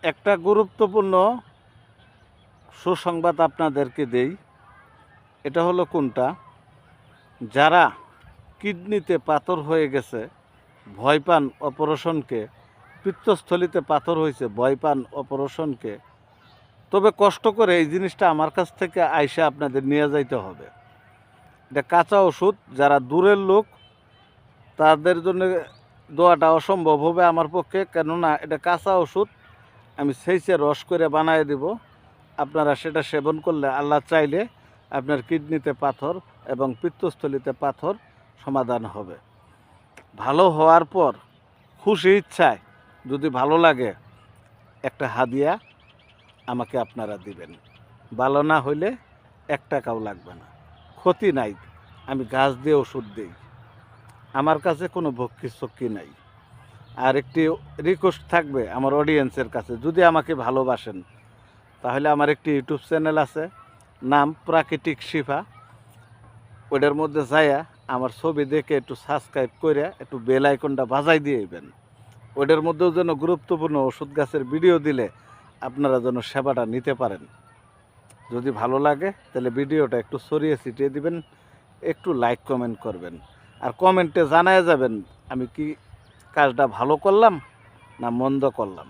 একটা গুরুত্বপূর্ণ সুসংবাদ আপনাদেরকে দেই। এটা হলো কোনটা? যারা কিডনিতে পাথর হয়ে গেছে, ভয় পান অপারেশনকে, পিত্তস্থলীতে পাথর হয়েছে, ভয় পান অপারেশনকে, তবে কষ্ট করে এই জিনিসটা আমার কাছ থেকে আইসা আপনাদের নিয়ে যাইতে হবে। এটা কাঁচা ওষুধ। যারা দূরের লোক তাদের জন্য দেওয়াটা অসম্ভব হবে আমার পক্ষে, কেননা এটা কাঁচা ওষুধ। আমি সেইচে রস করে বানায় দেব। আপনারা সেটা সেবন করলে আল্লাহ চাইলে আপনার কিডনিতে পাথর এবং পিত্তস্থলীতে পাথর সমাধান হবে। ভালো হওয়ার পর খুশি ইচ্ছায় যদি ভালো লাগে একটা হাদিয়া আমাকে আপনারা দিবেন। ভালো না হইলে 1 টাকাও লাগবে না, ক্ষতি নাই। আমি গাছ দিয়ে ওষুধ দিই, আমার কাছে কোনো ভক্তি চক্কি নাই। আর একটি রিকোয়েস্ট থাকবে আমার অডিয়েন্সের কাছে, যদি আমাকে ভালোবাসেন তাহলে আমার একটি ইউটিউব চ্যানেল আছে, নাম প্রাকৃতিক শিফা। ওটার মধ্যে যাইয়া আমার ছবি দেখে একটু সাবস্ক্রাইব করে একটু বেল আইকনটা বাজাই দিয়েবেন। ওটার মধ্যেও যেন গুরুত্বপূর্ণ ওষুধ গাছের ভিডিও দিলে আপনারা যেন সেবাটা নিতে পারেন। যদি ভালো লাগে তাহলে ভিডিওটা একটু ছড়িয়ে ছিটিয়ে দিবেন, একটু লাইক কমেন্ট করবেন। আর কমেন্টে জানায় যাবেন আমি কি কাজটা ভালো করলাম না মন্দ করলাম।